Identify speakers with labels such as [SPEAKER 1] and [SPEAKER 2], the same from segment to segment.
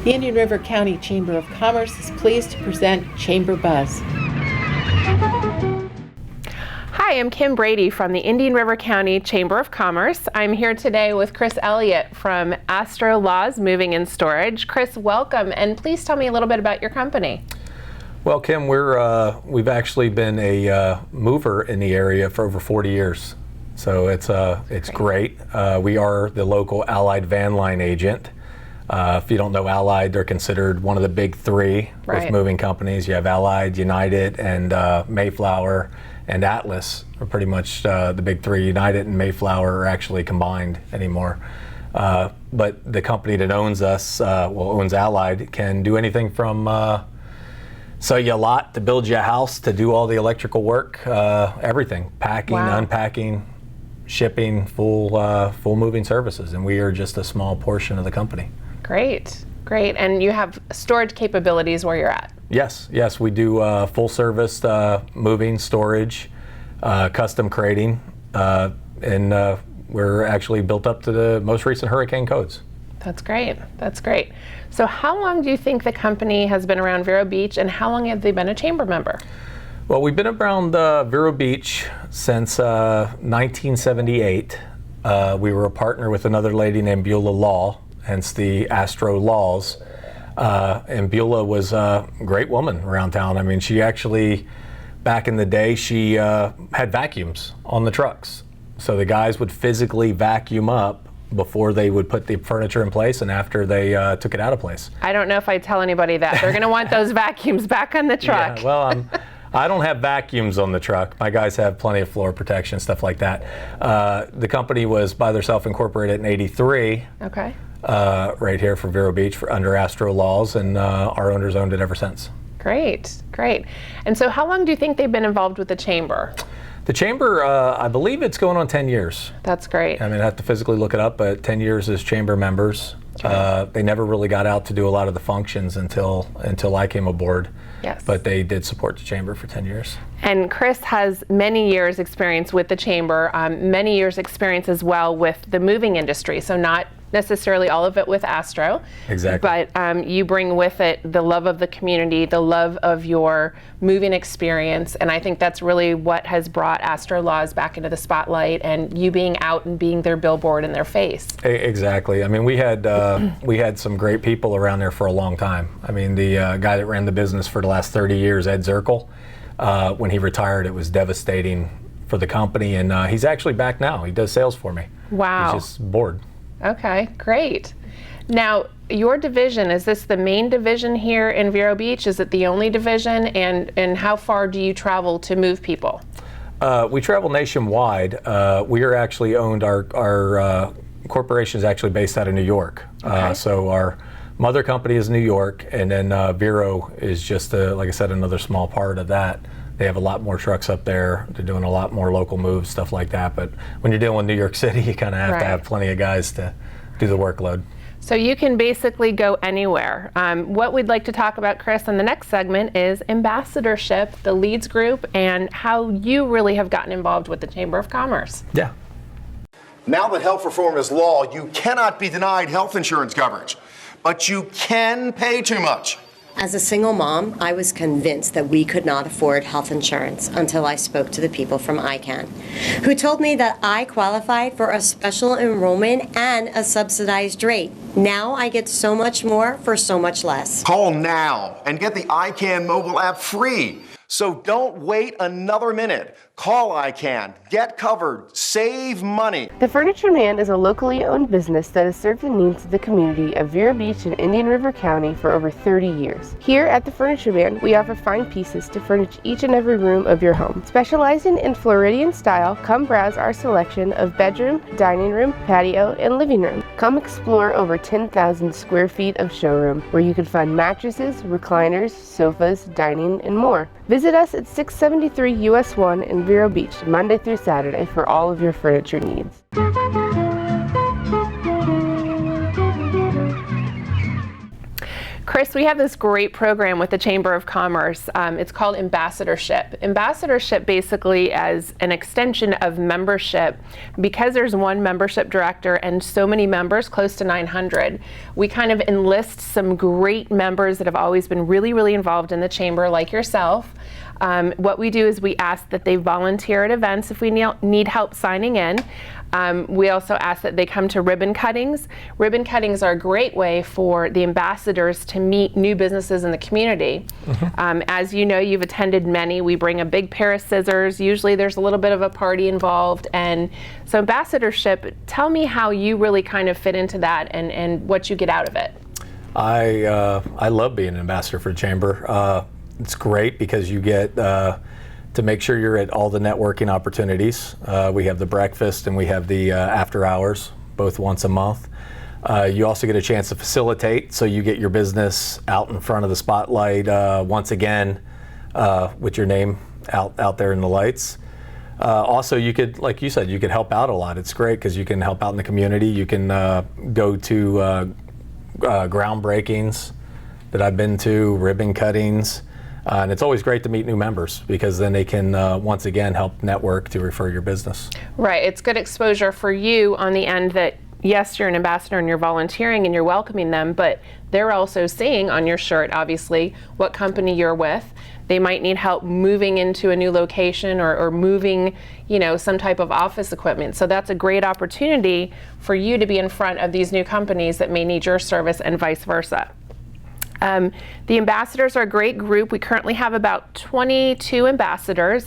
[SPEAKER 1] The Indian River County Chamber of Commerce is pleased to present Chamber Buzz.
[SPEAKER 2] Hi, I'm Kim Brady from the Indian River County Chamber of Commerce. I'm here today with Chris Elliott from Astro Laws Moving and Storage. Chris, welcome, and please tell me a little bit about your company.
[SPEAKER 3] Well, Kim, we've actually been a mover in the area for over 40 years, so it's great. We are the local Allied van line agent. If you don't know Allied, they're considered one of the big three with moving companies. You have Allied, United, and Mayflower, and Atlas are pretty much the big three. United and Mayflower are actually combined anymore. But the company that owns us, owns Allied, can do anything from sell you a lot to build you a house, to do all the electrical work, everything, packing, unpacking, shipping, full moving services, and we are just a small portion of the company.
[SPEAKER 2] Great. And you have storage capabilities where you're at?
[SPEAKER 3] Yes, we do full service moving, storage, custom crating, and we're actually built up to the most recent hurricane codes.
[SPEAKER 2] That's great. So how long do you think the company has been around Vero Beach, and how long have they been a chamber member?
[SPEAKER 3] Well, we've been around Vero Beach since 1978. We were a partner with another lady named Beulah Law, hence the Astro Laws. And Beulah was a great woman around town. I mean, she actually, back in the day, she had vacuums on the trucks. So the guys would physically vacuum up before they would put the furniture in place and after they took it out of place.
[SPEAKER 2] I don't know if I tell anybody that. They're going to want those vacuums back on the truck.
[SPEAKER 3] Yeah, well, I don't have vacuums on the truck. My guys have plenty of floor protection, stuff like that. The company was by themselves incorporated in '83.
[SPEAKER 2] Okay.
[SPEAKER 3] Right here for Vero Beach under Astro Laws, and our owners owned it ever since.
[SPEAKER 2] Great. And so how long do you think they've been involved with the chamber?
[SPEAKER 3] The chamber, I believe it's going on 10 years.
[SPEAKER 2] That's great.
[SPEAKER 3] I mean, I have to physically look it up, but 10 years as chamber members. They never really got out to do a lot of the functions until I came aboard.
[SPEAKER 2] Yes.
[SPEAKER 3] But they did support the chamber for 10 years.
[SPEAKER 2] And Chris has many years experience with the chamber, many years experience as well with the moving industry. So not necessarily all of it with Astro.
[SPEAKER 3] Exactly.
[SPEAKER 2] But you bring with it the love of the community, the love of your moving experience, and I think that's really what has brought Astro Laws back into the spotlight, and you being out and being their billboard in their face.
[SPEAKER 3] Exactly. I mean, we had some great people around there for a long time. I mean, the guy that ran the business for the last 30 years, Ed Zirkle, when he retired, it was devastating for the company, and he's actually back now. He does sales for me.
[SPEAKER 2] Wow.
[SPEAKER 3] He's just bored.
[SPEAKER 2] Okay, great. Now, your division, is this the main division here in Vero Beach? Is it the only division? And how far do you travel to move people?
[SPEAKER 3] We travel nationwide. We are actually owned, our corporation is actually based out of New York.
[SPEAKER 2] Okay.
[SPEAKER 3] So our mother company is New York, and then Vero is just, like I said, another small part of that. They have a lot more trucks up there. They're doing a lot more local moves, stuff like that. But when you're dealing with New York City, you kind of have to have plenty of guys to do the workload.
[SPEAKER 2] So you can basically go anywhere. What we'd like to talk about, Chris, in the next segment is Ambassadorship, the Leads Group, and how you really have gotten involved with the Chamber of Commerce.
[SPEAKER 3] Yeah.
[SPEAKER 4] Now that health reform is law, you cannot be denied health insurance coverage, but you can pay too much.
[SPEAKER 5] As a single mom, I was convinced that we could not afford health insurance until I spoke to the people from ICANN, who told me that I qualified for a special enrollment and a subsidized rate. Now I get so much more for so much less.
[SPEAKER 4] Call now and get the ICANN mobile app free. So don't wait another minute. Call ICANN, get covered, save money.
[SPEAKER 6] The Furniture Man is a locally owned business that has served the needs of the community of Vero Beach and Indian River County for over 30 years. Here at the Furniture Man, we offer fine pieces to furnish each and every room of your home. Specializing in Floridian style, come browse our selection of bedroom, dining room, patio, and living room. Come explore over 10,000 square feet of showroom where you can find mattresses, recliners, sofas, dining, and more. Visit us at 673 US 1 in Vero Beach, Monday through Saturday for all of your furniture needs.
[SPEAKER 2] Chris, we have this great program with the Chamber of Commerce. It's called Ambassadorship. Ambassadorship basically as an extension of membership. Because there's one membership director and so many members, close to 900, we kind of enlist some great members that have always been really, really involved in the Chamber, like yourself. What we do is we ask that they volunteer at events if we need help signing in. We also ask that they come to ribbon cuttings. Ribbon cuttings are a great way for the ambassadors to meet new businesses in the community. As you know, you've attended many. We bring a big pair of scissors. Usually there's a little bit of a party involved. And so ambassadorship, tell me how you really kind of fit into that and what you get out of it.
[SPEAKER 3] I love being an ambassador for the Chamber. It's great because you get to make sure you're at all the networking opportunities. We have the breakfast and we have the after hours, both once a month. You also get a chance to facilitate, so you get your business out in front of the spotlight once again with your name out there in the lights. Also, you could, like you said, you could help out a lot. It's great because you can help out in the community. You can go to groundbreakings that I've been to, ribbon cuttings. And it's always great to meet new members because then they can once again help network to refer your business.
[SPEAKER 2] Right, it's good exposure for you on the end that yes, you're an ambassador and you're volunteering and you're welcoming them, but they're also seeing on your shirt, obviously, what company you're with. They might need help moving into a new location or moving, you know, some type of office equipment. So that's a great opportunity for you to be in front of these new companies that may need your service and vice versa. The ambassadors are a great group. We currently have about 22 ambassadors,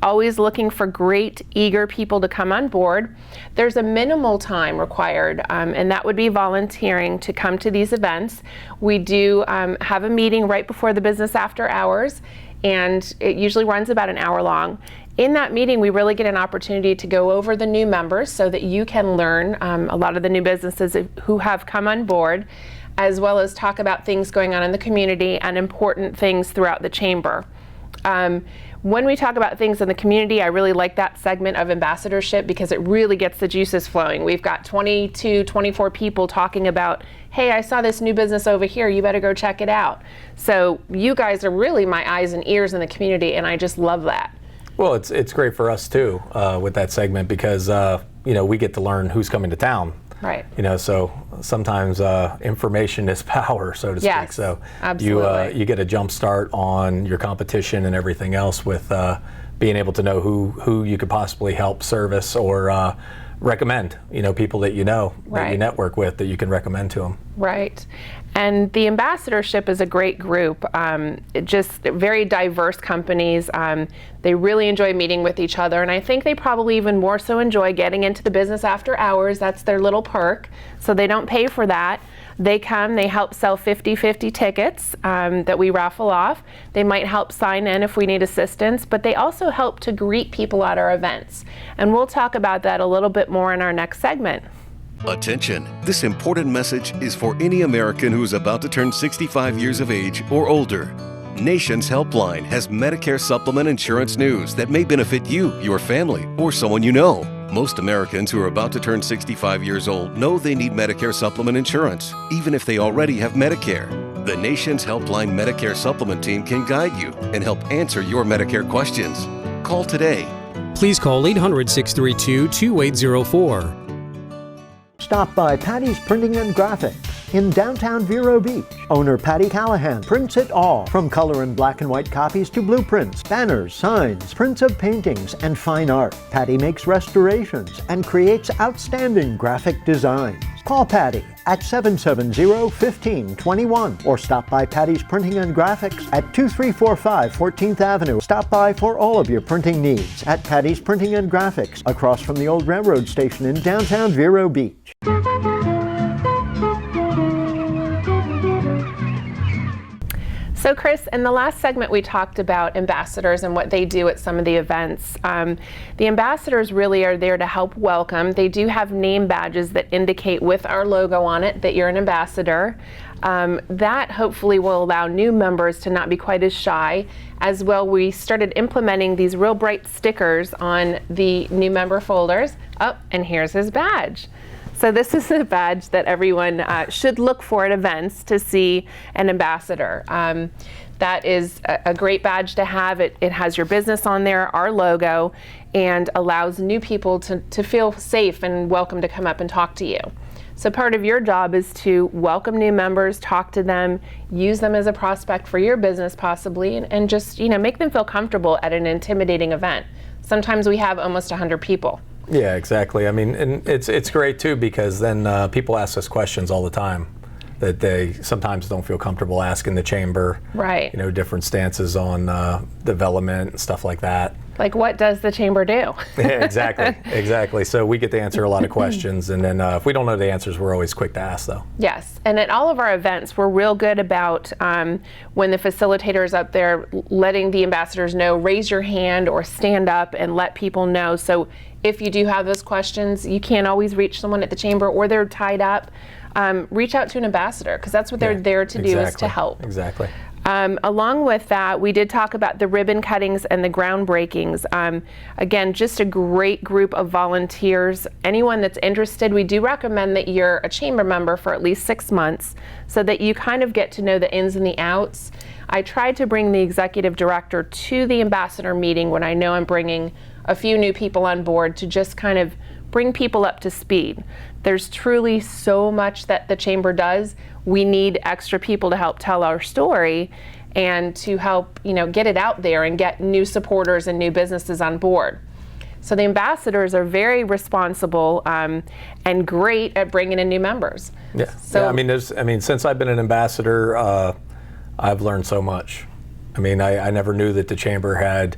[SPEAKER 2] always looking for great, eager people to come on board. There's a minimal time required, and that would be volunteering to come to these events. We do have a meeting right before the business after hours, and it usually runs about an hour long. In that meeting, we really get an opportunity to go over the new members so that you can learn a lot of the new businesses who have come on board, as well as talk about things going on in the community and important things throughout the Chamber. When we talk about things in the community, I really like that segment of ambassadorship because it really gets the juices flowing. We've got 22, 24 people talking about, hey, I saw this new business over here, you better go check it out. So you guys are really my eyes and ears in the community, and I just love that.
[SPEAKER 3] Well, it's great for us too with that segment because you know, we get to learn who's coming to town.
[SPEAKER 2] Right.
[SPEAKER 3] You know, so sometimes information is power, so to speak. So
[SPEAKER 2] absolutely.
[SPEAKER 3] You get a jump start on your competition and everything else with being able to know who you could possibly help service or recommend. You know, people that you know that you network with that you can recommend to them.
[SPEAKER 2] Right. And the ambassadorship is a great group, just very diverse companies. They really enjoy meeting with each other, and I think they probably even more so enjoy getting into the business after hours. That's their little perk, so they don't pay for that. They come, they help sell 50/50 tickets that we raffle off. They might help sign in if we need assistance, but they also help to greet people at our events. And we'll talk about that a little bit more in our next segment.
[SPEAKER 7] Attention! This important message is for any American who is about to turn 65 years of age or older. Nation's Helpline has Medicare supplement insurance news that may benefit you, your family, or someone you know. Most Americans who are about to turn 65 years old know they need Medicare supplement insurance, even if they already have Medicare. The Nation's Helpline Medicare supplement team can guide you and help answer your Medicare questions. Call today.
[SPEAKER 8] Please call 800-632-2804.
[SPEAKER 9] Stop by Patty's Printing and Graphics in downtown Vero Beach. Owner Patty Callahan prints it all, from color and black and white copies to blueprints, banners, signs, prints of paintings, and fine art. Patty makes restorations and creates outstanding graphic designs. Call Patty at 770-1521 or stop by Patty's Printing and Graphics at 2345 14th Avenue. Stop by for all of your printing needs at Patty's Printing and Graphics across from the old railroad station in downtown Vero Beach.
[SPEAKER 2] So Chris, in the last segment we talked about ambassadors and what they do at some of the events. The ambassadors really are there to help welcome. They do have name badges that indicate with our logo on it that you're an ambassador. That hopefully will allow new members to not be quite as shy. As well, we started implementing these real bright stickers on the new member folders. Oh, and here's his badge. So this is a badge that everyone should look for at events to see an ambassador. That is a great badge to have. It has your business on there, our logo, and allows new people to feel safe and welcome to come up and talk to you. So part of your job is to welcome new members, talk to them, use them as a prospect for your business possibly, and just make them feel comfortable at an intimidating event. Sometimes we have almost 100 people.
[SPEAKER 3] Yeah, exactly. I mean, and it's great too, because then people ask us questions all the time that they sometimes don't feel comfortable asking the chamber.
[SPEAKER 2] Right.
[SPEAKER 3] Different stances on development and stuff like that.
[SPEAKER 2] Like, what does the chamber do?
[SPEAKER 3] Yeah, exactly. So we get to answer a lot of questions, and then if we don't know the answers, we're always quick to ask, though.
[SPEAKER 2] Yes, and at all of our events, we're real good about when the facilitator is up there letting the ambassadors know, raise your hand or stand up and let people know. So if you do have those questions, you can't always reach someone at the chamber or they're tied up, reach out to an ambassador, because that's what they're there to do, is to help.
[SPEAKER 3] Exactly.
[SPEAKER 2] Along with that, we did talk about the ribbon cuttings and the groundbreakings. Again, just a great group of volunteers. Anyone that's interested, we do recommend that you're a chamber member for at least 6 months so that you kind of get to know the ins and the outs. I tried to bring the executive director to the ambassador meeting when I know I'm bringing a few new people on board to just kind of bring people up to speed. There's truly so much that the chamber does. We need extra people to help tell our story and to help, get it out there and get new supporters and new businesses on board. So the ambassadors are very responsible and great at bringing in new members.
[SPEAKER 3] Yeah.
[SPEAKER 2] So,
[SPEAKER 3] yeah, since I've been an ambassador, I've learned so much. I never knew that the chamber had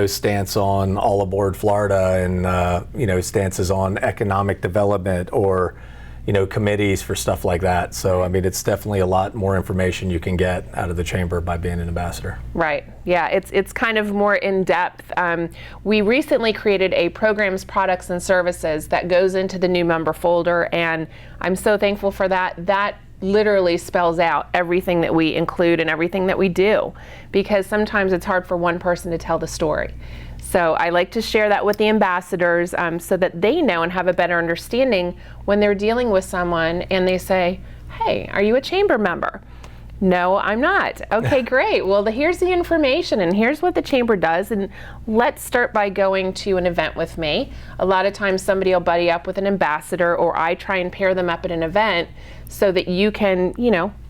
[SPEAKER 3] stance on All Aboard Florida and, stances on economic development or, committees for stuff like that. So, it's definitely a lot more information you can get out of the chamber by being an ambassador.
[SPEAKER 2] Right. Yeah, it's kind of more in depth. We recently created a programs, products, and services that goes into the new member folder, and I'm so thankful for that. That literally spells out everything that we include and everything that we do, because sometimes it's hard for one person to tell the story. So I like to share that with the ambassadors so that they know and have a better understanding when they're dealing with someone and they say, hey, are you a chamber member? No, I'm not. Okay, great. Well, here's the information and here's what the chamber does, and let's start by going to an event with me. A lot of times somebody will buddy up with an ambassador, or I try and pair them up at an event so that you can,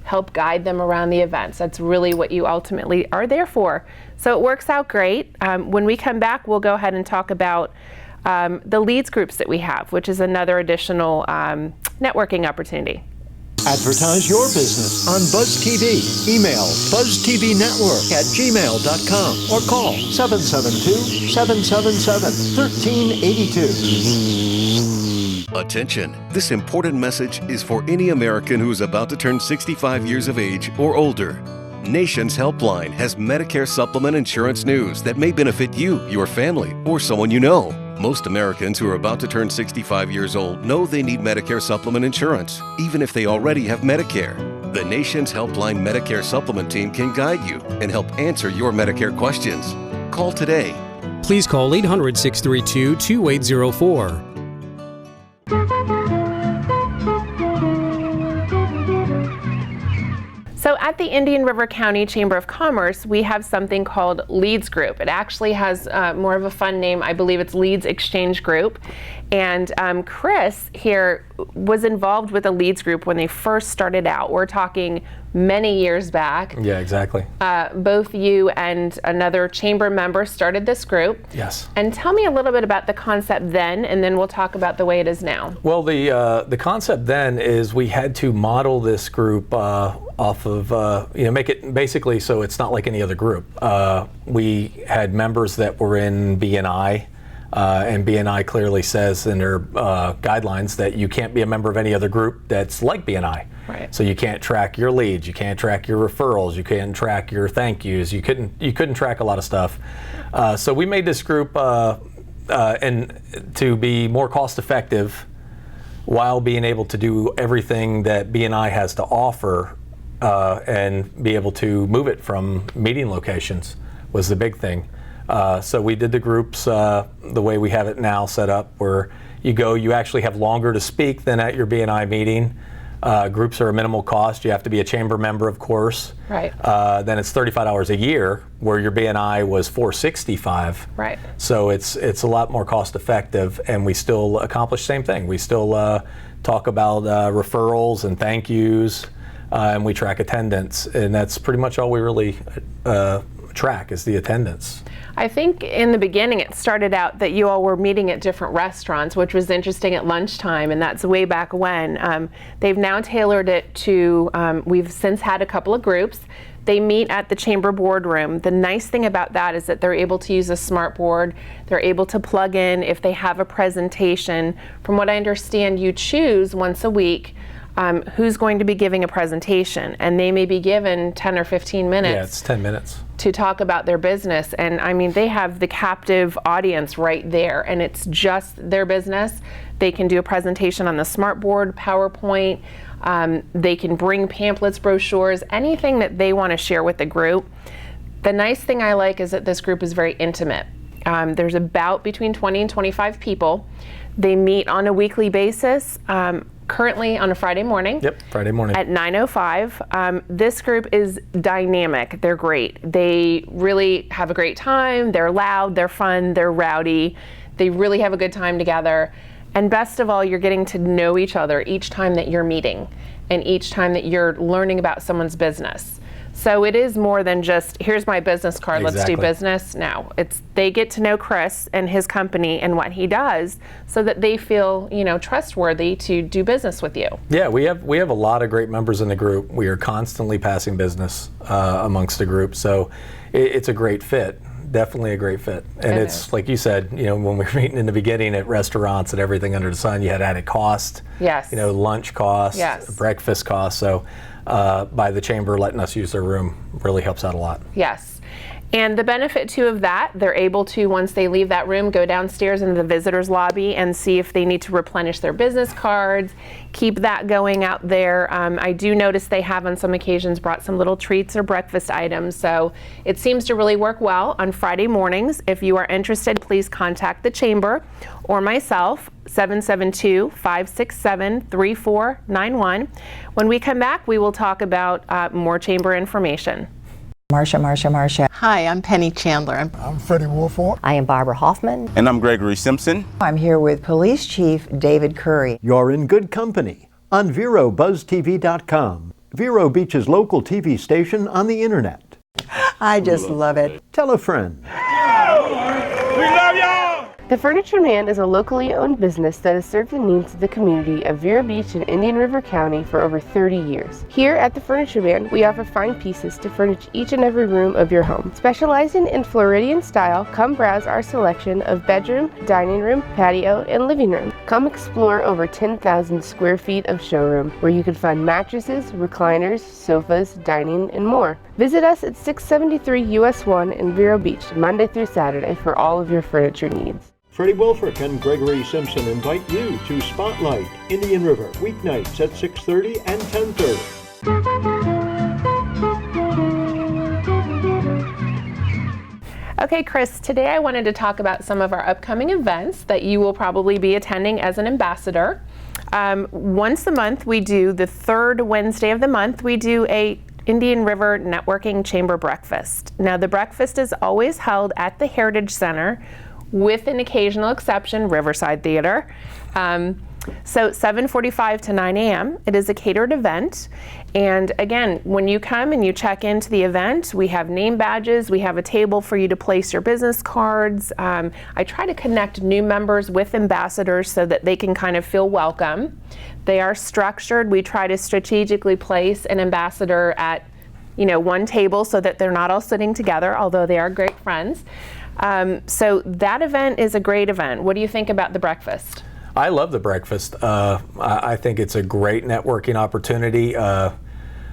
[SPEAKER 2] help guide them around the events. That's really what you ultimately are there for. So it works out great. When we come back, we'll go ahead and talk about the leads groups that we have, which is another additional networking opportunity.
[SPEAKER 9] Advertise your business on Buzz TV. Email buzztvnetwork@gmail.com or call 772-777-1382.
[SPEAKER 7] Attention! This important message is for any American who is about to turn 65 years of age or older. Nation's Helpline has Medicare supplement insurance news that may benefit you, your family, or someone you know. Most Americans who are about to turn 65 years old know they need Medicare supplement insurance, even if they already have Medicare. The Nation's Helpline Medicare Supplement Team can guide you and help answer your Medicare questions. Call today.
[SPEAKER 8] Please call 800-632-2804.
[SPEAKER 2] So at the Indian River County Chamber of Commerce, we have something called Leads Group. It actually has more of a fun name. I believe it's Leads Exchange Group. And Chris here was involved with a Leads Group when they first started out. We're talking many years back.
[SPEAKER 3] Yeah, exactly.
[SPEAKER 2] Both you and another chamber member started this group.
[SPEAKER 3] Yes.
[SPEAKER 2] And tell me a little bit about the concept then, and then we'll talk about the way it is now.
[SPEAKER 3] Well, the concept then is we had to model this group off of, make it basically so it's not like any other group. We had members that were in BNI, and BNI clearly says in their guidelines that you can't be a member of any other group that's like BNI.
[SPEAKER 2] Right.
[SPEAKER 3] So you can't track your leads, you can't track your referrals, you can't track your thank yous, you couldn't track a lot of stuff. So we made this group and to be more cost effective while being able to do everything that BNI has to offer and be able to move it from meeting locations was the big thing. So we did the groups the way we have it now set up, where You go, you actually have longer to speak than at your BNI meeting. Groups are a minimal cost. You have to be a chamber member, of course.
[SPEAKER 2] Right.
[SPEAKER 3] Then it's $35 a year, where your BNI was $465.
[SPEAKER 2] Right.
[SPEAKER 3] So it's a lot more cost effective, and we still accomplish the same thing. We still talk about referrals and thank yous, and we track attendance, and that's pretty much all we really track is the attendance.
[SPEAKER 2] I think in the beginning it started out that you all were meeting at different restaurants, which was interesting at lunchtime, and that's way back when. They've now tailored it to, we've since had a couple of groups. They meet at the chamber boardroom. The nice thing about that is that they're able to use a smart board. They're able to plug in if they have a presentation. From what I understand, you choose once a week who's going to be giving a presentation, and they may be given 10 or 15 minutes.
[SPEAKER 3] Yeah, it's 10 minutes.
[SPEAKER 2] To talk about their business. And I mean, they have the captive audience right there, and it's just their business. They can do a presentation on the smart board, PowerPoint. They can bring pamphlets, brochures, anything that they want to share with the group. The nice thing I like is that this group is very intimate. There's about between 20 and 25 people. They meet on a weekly basis. Currently on a Friday morning.
[SPEAKER 3] Yep, Friday morning.
[SPEAKER 2] At 9:05. This group is dynamic. They're great. They really have a great time. They're loud, they're fun, they're rowdy. They really have a good time together. And best of all, you're getting to know each other each time that you're meeting and each time that you're learning about someone's business. So it is more than just, here's my business card, let's do business. No, it's they get to know Chris and his company and what he does so that they feel, trustworthy to do business with you.
[SPEAKER 3] Yeah, we have a lot of great members in the group. We are constantly passing business amongst the group, so it's a great fit. Definitely a great fit. And it's like you said, when we were meeting in the beginning at restaurants and everything under the sun, you had added cost.
[SPEAKER 2] Yes.
[SPEAKER 3] Lunch cost,
[SPEAKER 2] yes.
[SPEAKER 3] Breakfast cost. So by the chamber letting us use their room really helps out a lot.
[SPEAKER 2] Yes. And the benefit too of that, they're able to, once they leave that room, go downstairs into the visitors lobby and see if they need to replenish their business cards, keep that going out there. I do notice they have on some occasions brought some little treats or breakfast items, so it seems to really work well on Friday mornings. If you are interested, please contact the chamber or myself, 772-567-3491. When we come back, we will talk about more chamber information.
[SPEAKER 8] Marsha.
[SPEAKER 1] Hi, I'm Penny Chandler.
[SPEAKER 8] I'm Freddie Wolford.
[SPEAKER 10] I am Barbara Hoffman.
[SPEAKER 11] And I'm Gregory Simpson.
[SPEAKER 10] I'm here with Police Chief David Curry.
[SPEAKER 9] You're in good company on VeroBuzzTV.com, Vero Beach's local TV station on the internet.
[SPEAKER 10] I just love it.
[SPEAKER 9] Tell a friend.
[SPEAKER 8] We love y'all!
[SPEAKER 6] The Furniture Man is a locally owned business that has served the needs of the community of Vero Beach and Indian River County for over 30 years. Here at the Furniture Man, we offer fine pieces to furnish each and every room of your home. Specializing in Floridian style, come browse our selection of bedroom, dining room, patio, and living room. Come explore over 10,000 square feet of showroom where you can find mattresses, recliners, sofas, dining, and more. Visit us at 673 US 1 in Vero Beach, Monday through Saturday for all of your furniture needs.
[SPEAKER 9] Freddie Wilfrick and Gregory Simpson invite you to Spotlight, Indian River, weeknights at 6:30 and 10:30.
[SPEAKER 2] Okay, Chris, today I wanted to talk about some of our upcoming events that you will probably be attending as an ambassador. Once a month, we do the third Wednesday of the month, we do a Indian River Networking Chamber Breakfast. Now, the breakfast is always held at the Heritage Center, with an occasional exception, Riverside Theater. So 7:45 to 9 a.m. It is a catered event. And again, when you come and you check into the event, we have name badges, we have a table for you to place your business cards. I try to connect new members with ambassadors so that they can kind of feel welcome. They are structured. We try to strategically place an ambassador at one table so that they're not all sitting together, although they are great friends. So that event is a great event. What do you think about the breakfast?
[SPEAKER 3] I love the breakfast. I think it's a great networking opportunity.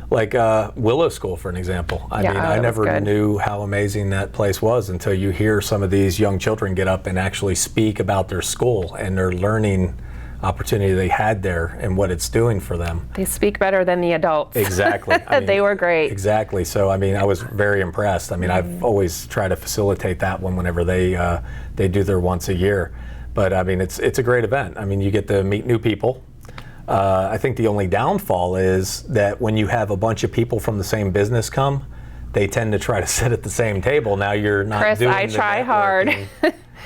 [SPEAKER 3] Like Willow School, for an example. I never knew how amazing that place was until you hear some of these young children get up and actually speak about their school and their learning opportunity they had there and what it's doing for them.
[SPEAKER 2] They speak better than the adults.
[SPEAKER 3] Exactly.
[SPEAKER 2] They were great.
[SPEAKER 3] Exactly. So I was very impressed. I've always tried to facilitate that one whenever they do their once a year. But I mean, it's a great event. I mean, you get to meet new people. I think the only downfall is that when you have a bunch of people from the same business come, they tend to try to sit at the same table. Now you're not
[SPEAKER 2] Chris,
[SPEAKER 3] doing
[SPEAKER 2] I
[SPEAKER 3] the
[SPEAKER 2] try hard.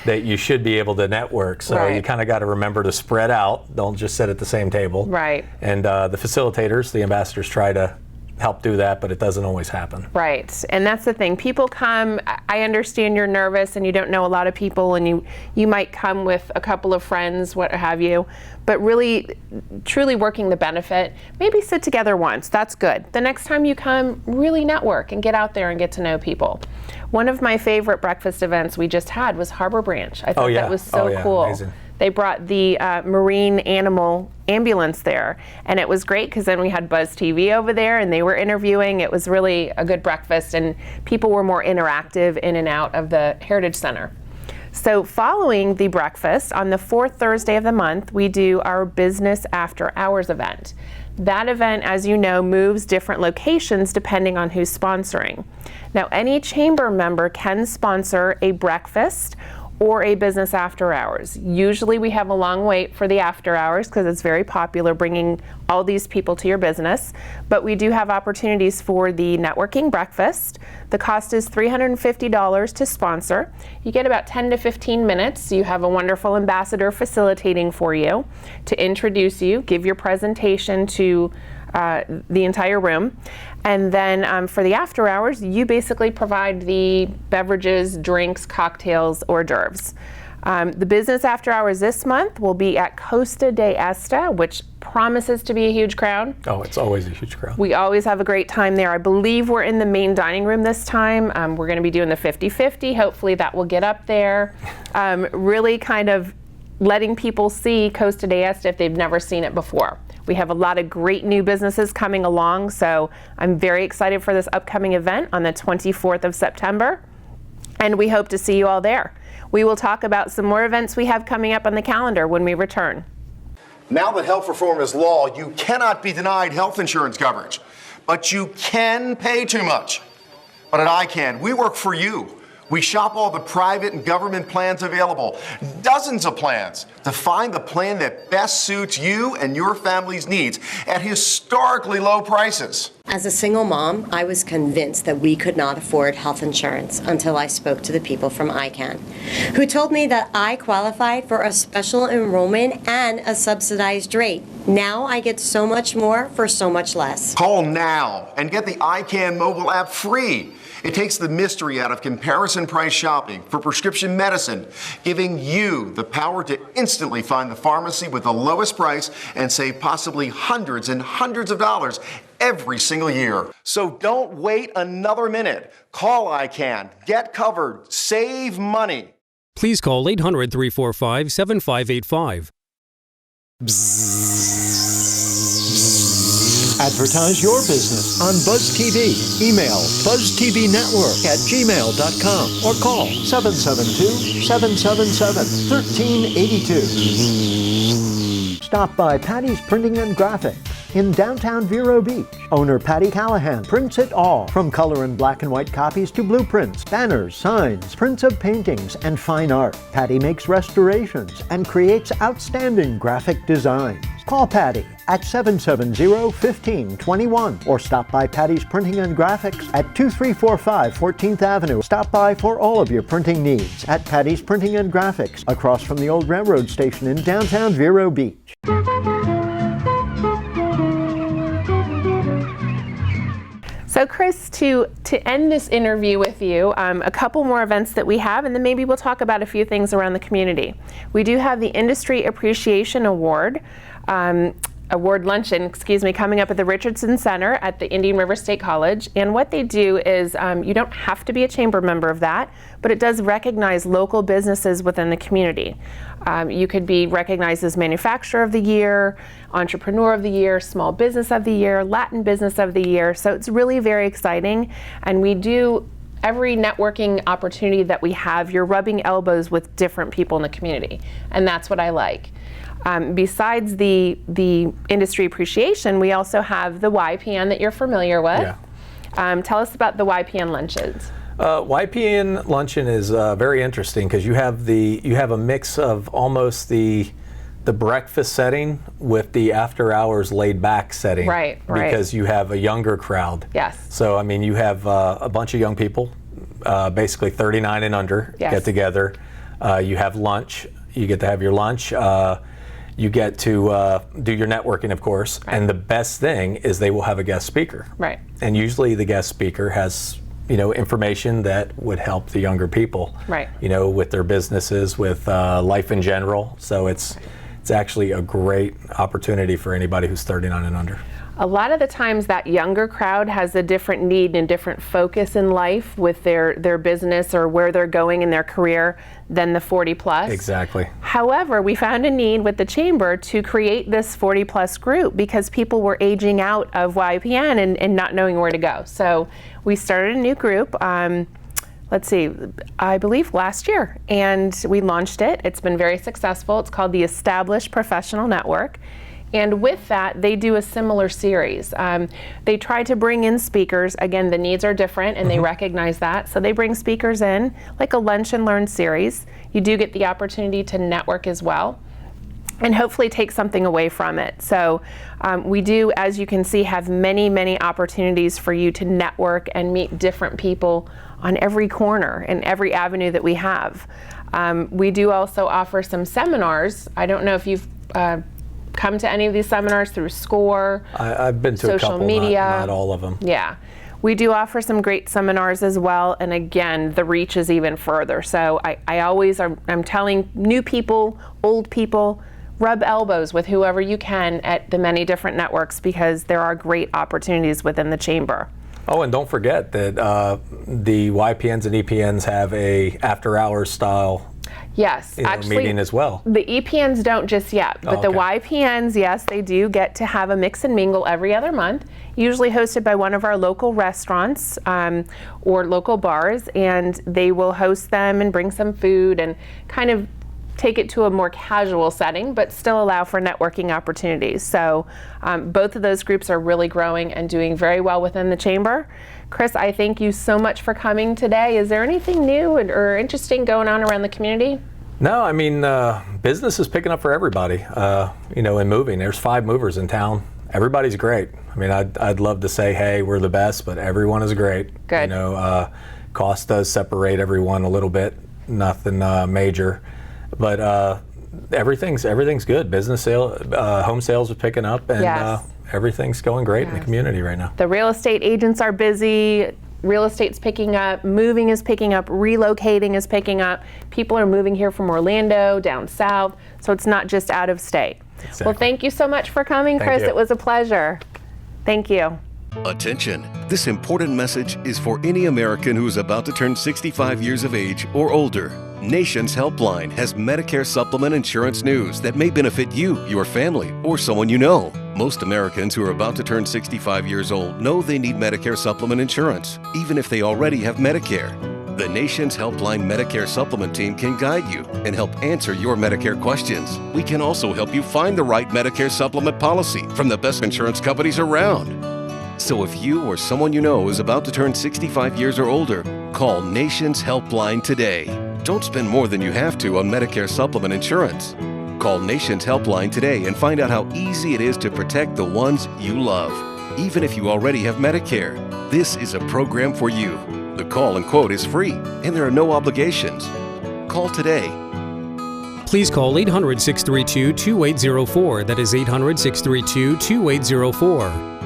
[SPEAKER 3] that you should be able to network. So
[SPEAKER 2] Right.
[SPEAKER 3] you kind of got to remember to spread out. Don't just sit at the same table.
[SPEAKER 2] Right.
[SPEAKER 3] And the facilitators, the ambassadors, try to help do that, but it doesn't always happen.
[SPEAKER 2] Right, and that's the thing. People come, I understand you're nervous and you don't know a lot of people, and you might come with a couple of friends, what have you, but really, truly working the benefit, maybe sit together once, that's good. The next time you come, really network and get out there and get to know people. One of my favorite breakfast events we just had was Harbor Branch. I thought that was so cool.
[SPEAKER 3] Amazing.
[SPEAKER 2] They brought the marine animal ambulance there, and it was great because then we had Buzz TV over there and they were interviewing. It was really a good breakfast, and people were more interactive in and out of the Heritage Center. So following the breakfast, on the fourth Thursday of the month, we do our Business After Hours event. That event, as you know, moves different locations depending on who's sponsoring. Now, any chamber member can sponsor a breakfast or a business after hours. Usually we have a long wait for the after hours because it's very popular bringing all these people to your business, but we do have opportunities for the networking breakfast. The cost is $350 to sponsor. You get about 10 to 15 minutes. You have a wonderful ambassador facilitating for you to introduce you, give your presentation to the entire room. And then for the after hours, you basically provide the beverages, drinks, cocktails, hors d'oeuvres. The business after hours this month will be at Costa de Esta, which promises to be a huge crowd.
[SPEAKER 3] Oh, it's always a huge crowd.
[SPEAKER 2] We always have a great time there. I believe we're in the main dining room this time. We're going to be doing the 50-50. Hopefully that will get up there. Really kind of letting people see Costa de Esta if they've never seen it before. We have a lot of great new businesses coming along, so I'm very excited for this upcoming event on the 24th of September, and we hope to see you all there. We will talk about some more events we have coming up on the calendar when we return.
[SPEAKER 4] Now that health reform is law, you cannot be denied health insurance coverage, but you can pay too much. But at ICANN, we work for you. We shop all the private and government plans available, dozens of plans, to find the plan that best suits you and your family's needs at historically low prices.
[SPEAKER 5] As a single mom, I was convinced that we could not afford health insurance until I spoke to the people from ICANN, who told me that I qualified for a special enrollment and a subsidized rate. Now I get so much more for so much less.
[SPEAKER 4] Call now and get the ICANN mobile app free. It takes the mystery out of comparison price shopping for prescription medicine, giving you the power to instantly find the pharmacy with the lowest price and save possibly hundreds and hundreds of dollars every single year. So don't wait another minute. Call ICANN, get covered, save money.
[SPEAKER 11] Please call 800-345-7585.
[SPEAKER 9] Advertise your business on Buzz TV. Email buzztvnetwork@gmail.com or call 772-777-1382. Stop by Patty's Printing and Graphics in downtown Vero Beach. Owner Patty Callahan prints it all, from color and black and white copies to blueprints, banners, signs, prints of paintings, and fine art. Patty makes restorations and creates outstanding graphic designs. Call Patty at 770-1521 or stop by Patty's Printing and Graphics at 2345 14th Avenue. Stop by for all of your printing needs at Patty's Printing and Graphics, across from the old railroad station in downtown Vero Beach.
[SPEAKER 2] So Chris, to end this interview with you, a couple more events that we have, and then maybe we'll talk about a few things around the community. We do have the Industry Appreciation Award luncheon, coming up at the Richardson Center at the Indian River State College. And what they do is, you don't have to be a chamber member of that, but it does recognize local businesses within the community. You could be recognized as Manufacturer of the Year, Entrepreneur of the Year, Small Business of the Year, Latin Business of the Year. So it's really very exciting. And we do every networking opportunity that we have, you're rubbing elbows with different people in the community. And that's what I like. Besides the industry appreciation, we also have the YPN that you're familiar with.
[SPEAKER 3] Yeah.
[SPEAKER 2] Tell us about the YPN lunches.
[SPEAKER 3] YPN luncheon is very interesting because you have a mix of almost the breakfast setting with the after hours laid back setting.
[SPEAKER 2] Right.
[SPEAKER 3] Because you have a younger crowd.
[SPEAKER 2] Yes.
[SPEAKER 3] So I mean, you have a bunch of young people, basically 39 and under, get together. You have lunch. You get to have your lunch. You get to do your networking, of course. Right. And the best thing is they will have a guest speaker.
[SPEAKER 2] Right.
[SPEAKER 3] And usually the guest speaker has information that would help the younger people.
[SPEAKER 2] Right.
[SPEAKER 3] With their businesses, with life in general. So it's actually a great opportunity for anybody who's 39 and under.
[SPEAKER 2] A lot of the times that younger crowd has a different need and different focus in life with their business or where they're going in their career than the 40 plus.
[SPEAKER 3] Exactly.
[SPEAKER 2] However, we found a need with the Chamber to create this 40 plus group because people were aging out of YPN and not knowing where to go. So we started a new group. Let's see, I believe last year, and we launched it. It's been very successful. It's called the Established Professional Network. And with that, they do a similar series. They try to bring in speakers. Again, the needs are different, and they recognize that. So they bring speakers in, like a lunch and learn series. You do get the opportunity to network as well, and hopefully take something away from it. So we do, as you can see, have many, many opportunities for you to network and meet different people on every corner and every avenue that we have. We do also offer some seminars. I don't know if you've come to any of these seminars through SCORE.
[SPEAKER 3] I've been to
[SPEAKER 2] social
[SPEAKER 3] a couple,
[SPEAKER 2] media.
[SPEAKER 3] not all of them.
[SPEAKER 2] Yeah. We do offer some great seminars as well, and again, the reach is even further. So I'm telling new people, old people, rub elbows with whoever you can at the many different networks because there are great opportunities within the Chamber.
[SPEAKER 3] Oh, and don't forget that the YPNs and EPNs have a after-hours style
[SPEAKER 2] actually,
[SPEAKER 3] meeting as well.
[SPEAKER 2] The EPNs don't just yet, but the YPNs, yes, they do get to have a mix and mingle every other month, usually hosted by one of our local restaurants or local bars, and they will host them and bring some food and kind of take it to a more casual setting, but still allow for networking opportunities. So both of those groups are really growing and doing very well within the Chamber. Chris, I thank you so much for coming today. Is there anything new or interesting going on around the community?
[SPEAKER 3] No, I mean, business is picking up for everybody, in moving. There's 5 movers in town. Everybody's great. I mean, I'd love to say, hey, we're the best, but everyone is great.
[SPEAKER 2] Good.
[SPEAKER 3] Cost does separate everyone a little bit, nothing major. But everything's good. Business home sales are picking up, and everything's going great in the community right now.
[SPEAKER 2] The real estate agents are busy. Real estate's picking up. Moving is picking up. Relocating is picking up. People are moving here from Orlando, down south. So it's not just out of state.
[SPEAKER 3] Exactly.
[SPEAKER 2] Well, thank you so much for coming, Chris. It was a pleasure. Thank you.
[SPEAKER 7] Attention! This important message is for any American who is about to turn 65 years of age or older. Nation's Helpline has Medicare supplement insurance news that may benefit you, your family, or someone you know. Most Americans who are about to turn 65 years old know they need Medicare supplement insurance, even if they already have Medicare. The Nation's Helpline Medicare Supplement Team can guide you and help answer your Medicare questions. We can also help you find the right Medicare supplement policy from the best insurance companies around. So if you or someone you know is about to turn 65 years or older, call Nation's Helpline today. Don't spend more than you have to on Medicare supplement insurance. Call Nation's Helpline today and find out how easy it is to protect the ones you love, even if you already have Medicare. This is a program for you. The call and quote is free, and there are no obligations. Call today.
[SPEAKER 11] Please call 800-632-2804. That is 800-632-2804.